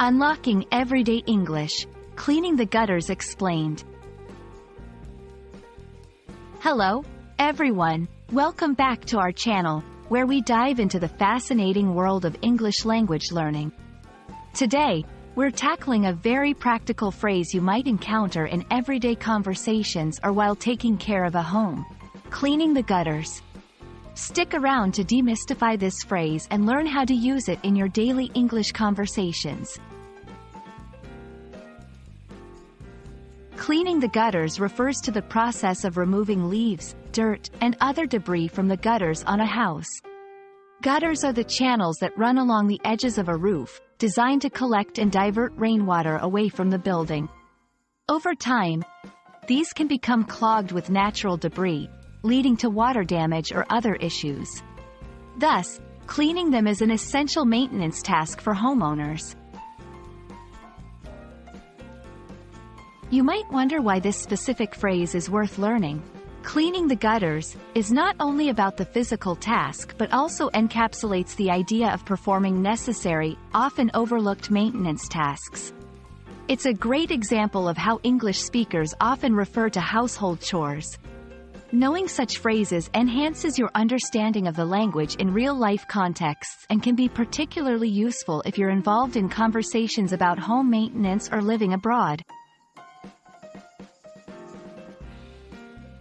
Unlocking everyday English. Cleaning the gutters explained. Hello, everyone. Welcome back to our channel, where we dive into the fascinating world of English language learning. Today, we're tackling a very practical phrase you might encounter in everyday conversations or while taking care of a home. Cleaning the gutters. Stick around to demystify this phrase and learn how to use it in your daily English conversations. Cleaning the gutters refers to the process of removing leaves, dirt, and other debris from the gutters on a house. Gutters are the channels that run along the edges of a roof, designed to collect and divert rainwater away from the building. Over time, these can become clogged with natural debris, leading to water damage or other issues. Thus, cleaning them is an essential maintenance task for homeowners. You might wonder why this specific phrase is worth learning. Cleaning the gutters is not only about the physical task but also encapsulates the idea of performing necessary, often overlooked maintenance tasks. It's a great example of how English speakers often refer to household chores. Knowing such phrases enhances your understanding of the language in real-life contexts and can be particularly useful if you're involved in conversations about home maintenance or living abroad.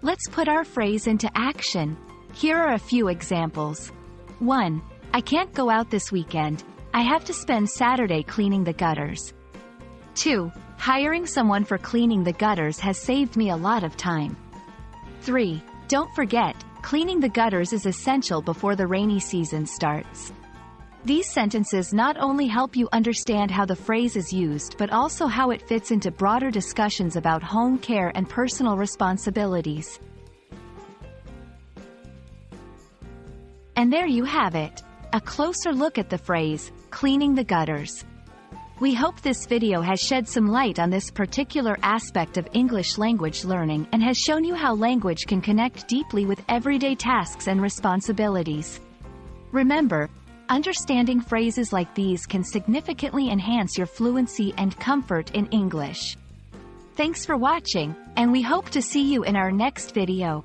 Let's put our phrase into action. Here are a few examples. 1. I can't go out this weekend. I have to spend Saturday cleaning the gutters. 2. Hiring someone for cleaning the gutters has saved me a lot of time. 3. Don't forget, cleaning the gutters is essential before the rainy season starts. These sentences not only help you understand how the phrase is used but also how it fits into broader discussions about home care and personal responsibilities. And there you have it, a closer look at the phrase, cleaning the gutters. We hope this video has shed some light on this particular aspect of English language learning and has shown you how language can connect deeply with everyday tasks and responsibilities. Remember, understanding phrases like these can significantly enhance your fluency and comfort in English. Thanks for watching, and we hope to see you in our next video.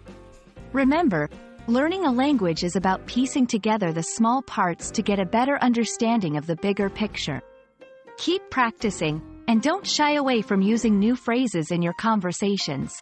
Remember, learning a language is about piecing together the small parts to get a better understanding of the bigger picture. Keep practicing, and don't shy away from using new phrases in your conversations.